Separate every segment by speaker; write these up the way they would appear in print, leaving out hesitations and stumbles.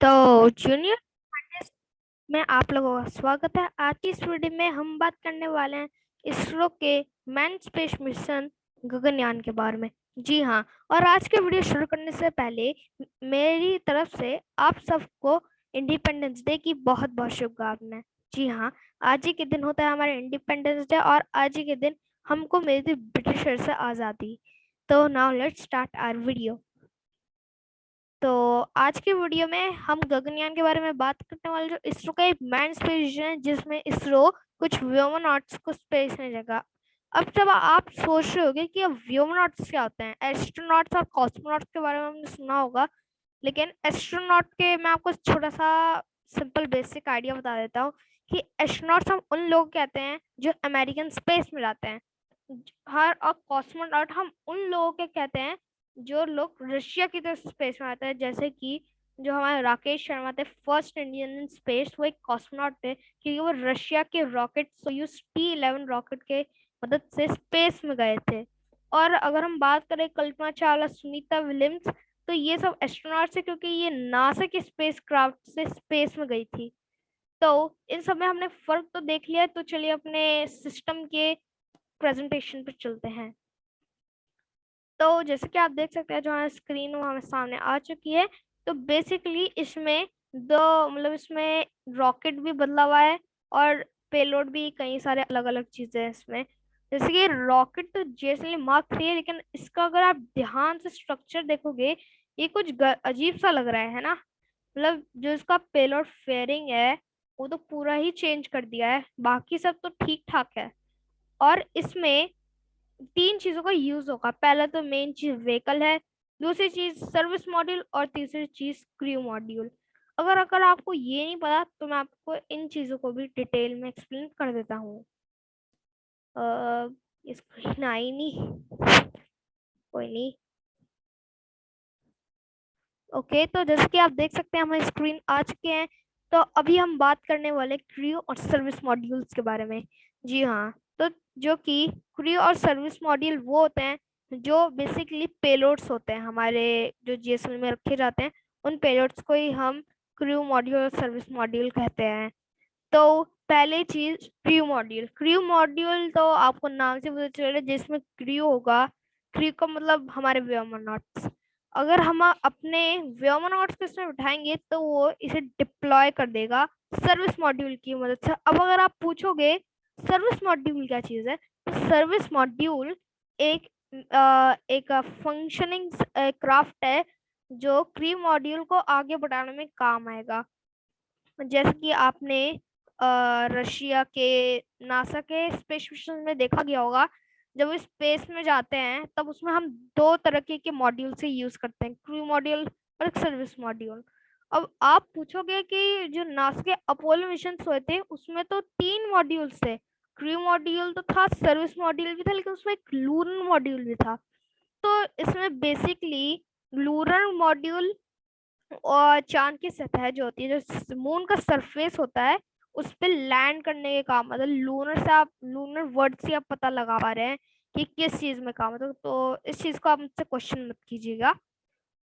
Speaker 1: तो junior scientist में आप लोगों का स्वागत है। आज की इस वीडियो में हम बात करने वाले हैं इसरो के मैन स्पेस मिशन गगनयान के बारे में। जी हाँ, और आज के वीडियो शुरू करने से पहले मेरी तरफ से आप सबको इंडिपेंडेंस डे की बहुत बहुत शुभकामनाएं। जी हाँ, आज ही के दिन होता है हमारा इंडिपेंडेंस डे और आज ही के दिन हमको मिली थी ब्रिटिशर से आज़ादी। तो now let's start our video. तो आज के वीडियो में हम गगनयान के बारे में बात करने वाले, जो इसरो का एक मैन स्पेस मिशन है जिसमें इसरो कुछ व्योमनॉट्स को स्पेस में जाएगा। अब जब आप सोच रहे होगे कि अब व्योमनॉट्स क्या होते हैं, एस्ट्रोनॉट्स और कॉस्मोनॉट्स के बारे में हमने सुना होगा, लेकिन एस्ट्रोनॉट के मैं आपको छोटा सा सिंपल बेसिक आइडिया बता देता हूँ कि एस्ट्रोनॉट्स हम उन लोग कहते हैं जो अमेरिकन स्पेस में जाते हैं। हर और कॉस्मोनॉट हम उन लोगों के कहते हैं जो लोग रशिया की तरफ स्पेस में आते हैं, जैसे कि जो हमारे राकेश शर्मा थे, फर्स्ट इंडियन इन स्पेस, वो एक कॉस्मोनॉट थे क्योंकि वो रशिया के रॉकेट सोयूज T11 रॉकेट के मदद से स्पेस में गए थे। और अगर हम बात करें कल्पना चावला, सुनीता विलियम्स, तो ये सब एस्ट्रोनॉट्स है क्योंकि ये नासा के स्पेस क्राफ्ट से स्पेस में गई थी। तो इन सब में हमने फर्क तो देख लिया, तो चलिए अपने सिस्टम के प्रेजेंटेशन पर चलते हैं। तो जैसे कि आप देख सकते हैं, जो हमारी स्क्रीन वो हमें सामने आ चुकी है। तो बेसिकली इसमें दो मतलब इसमें रॉकेट भी बदला हुआ है और पेलोड भी, कई सारे अलग अलग चीजें हैं इसमें। जैसे कि रॉकेट तो जेएसएलवी मार्क 3 है, लेकिन इसका अगर आप ध्यान से स्ट्रक्चर देखोगे, ये कुछ अजीब सा लग रहा है ना। मतलब जो इसका पेलोड फेयरिंग है वो तो पूरा ही चेंज कर दिया है, बाकी सब तो ठीक ठाक है। और इसमें तीन चीजों का यूज होगा। पहला तो मेन चीज व्हीकल है, दूसरी चीज सर्विस मॉड्यूल और तीसरी चीज क्रू मॉड्यूल। अगर अगर आपको ये नहीं पता तो मैं आपको इन चीजों को भी डिटेल में एक्सप्लेन कर देता हूँ। इसको आई नहीं, कोई नहीं। ओके, तो जैसे कि आप देख सकते हैं हमारी स्क्रीन आ चुके हैं। तो अभी हम बात करने वाले क्रू और सर्विस मॉड्यूल्स के बारे में। जी हाँ, तो जो कि क्रू और सर्विस मॉड्यूल वो होते हैं जो बेसिकली पेलोड्स होते हैं हमारे, जो जीएसएल में रखे जाते हैं। उन पेलोड्स को ही हम क्रू मॉड्यूल और सर्विस मॉड्यूल कहते हैं। तो पहले चीज क्रू मॉड्यूल। क्रू मॉड्यूल तो आपको नाम से पता चल रहा है, जिसमें क्रू होगा। क्रू का मतलब हमारे व्योमनॉट्स। अगर हम अपने व्योमनॉट्स को इसमें बिठाएंगे तो वो इसे डिप्लॉय कर देगा सर्विस मॉड्यूल की मदद से। अब अगर आप पूछोगे सर्विस मॉड्यूल क्या चीज है, तो सर्विस मॉड्यूल एक एक फंक्शनिंग क्राफ्ट है जो क्रू मॉड्यूल को आगे बढ़ाने में काम आएगा। जैसे कि आपने रशिया के नासा के स्पेस मिशन में देखा गया होगा, जब वो स्पेस में जाते हैं तब उसमें हम दो तरह के मॉड्यूल से यूज करते हैं, क्रू मॉड्यूल और एक सर्विस मॉड्यूल। अब आप पूछोगे कि जो नासा के अपोलो मिशन हुए थे उसमें तो तीन मॉड्यूल्स थे, क्रू मॉड्यूल तो था, सर्विस मॉड्यूल भी था, लेकिन उसमें एक लूनर मॉड्यूल भी था। तो इसमें बेसिकली लूनर मॉड्यूल और चांद की सतह जो होती है, जो मून का सरफेस होता है, उस पे लैंड करने के काम, मतलब लूनर से आप, लूनर वर्ड से आप पता लगा पा रहे हैं कि किस चीज में काम है। तो इस चीज को आप मुझसे क्वेश्चन मत कीजिएगा।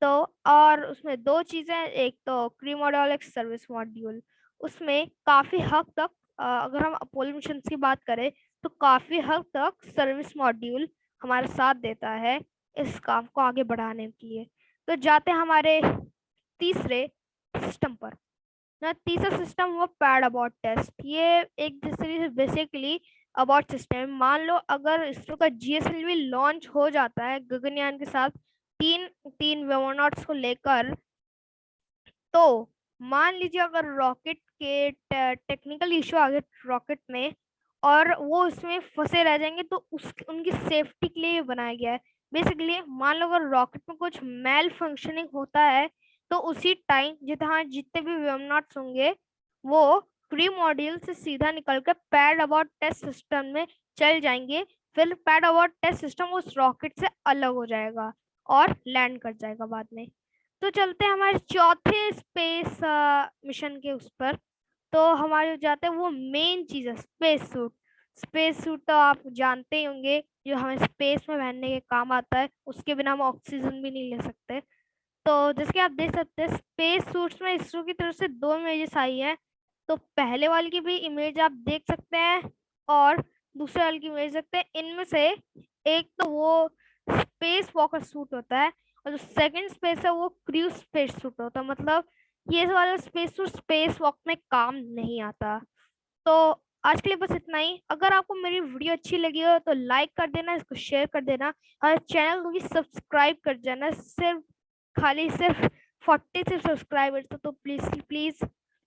Speaker 1: तो और उसमें दो चीजें, एक तो क्रू मॉड्यूल, एक सर्विस मॉड्यूल। उसमें काफी हद तक अगर हम अपोलो मिशन की बात करें तो काफी हद तक सर्विस मॉड्यूल हमारा साथ देता है इस काम को आगे बढ़ाने के लिए। तो जाते हैं हमारे तीसरे सिस्टम पर। ना तीसरा सिस्टम हुआ पैड अबॉर्ट टेस्ट। ये एक दूसरे से बेसिकली अबॉर्ट सिस्टम है। मान लो अगर इसरो का जीएसएलवी लॉन्च हो जाता है गगनयान के साथ, तीन तीन वेवोनॉट्स को लेकर, तो मान लीजिए अगर रॉकेट के टेक्निकल इशू आ गए रॉकेट में और वो उसमें फंसे रह जाएंगे, तो उस उनकी सेफ्टी के लिए बनाया गया है। बेसिकली मान लो अगर रॉकेट में कुछ मेल फंक्शनिंग होता है तो उसी टाइम जितना जितने भी वेवनॉट्स होंगे वो क्रू मॉड्यूल से सीधा निकल कर पैड अबॉर्ट टेस्ट सिस्टम में चल जाएंगे। फिर पैड अबॉर्ट टेस्ट सिस्टम उस रॉकेट से अलग हो जाएगा और लैंड कर जाएगा बाद में। तो चलते हैं हमारे चौथे स्पेस मिशन के उस पर। तो हमारे जाते हैं वो मेन चीज है, स्पेस सूट। स्पेस सूट तो आप जानते ही होंगे, जो हमें स्पेस में पहनने के काम आता है, उसके बिना हम ऑक्सीजन भी नहीं ले सकते। तो जैसे कि आप देख सकते हैं स्पेस सूट्स में इसरो की तरफ से 2 इमेजेस आई है। तो पहले वाले की भी इमेज आप देख सकते हैं और दूसरे वाले की इमेज सकते हैं। इनमें से एक तो वो स्पेस वॉकर सूट होता है और जो सेकंड स्पेस है वो क्रू स्पेस सूट होता है। मतलब ये वाला स्पेस सूट स्पेस वॉक में काम नहीं आता। तो आज के लिए बस इतना ही। अगर आपको मेरी वीडियो अच्छी लगी हो तो लाइक कर देना, इसको शेयर कर देना और चैनल को भी सब्सक्राइब कर देना। सिर्फ खाली सिर्फ 46 सब्सक्राइबर्स तो प्लीज प्लीज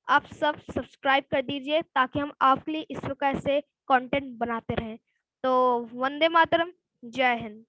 Speaker 1: आप सब सब्सक्राइब कर दीजिए ताकि हम आपके लिए इस प्रकार से कंटेंट बनाते रहें। तो वंदे मातरम, जय हिंद।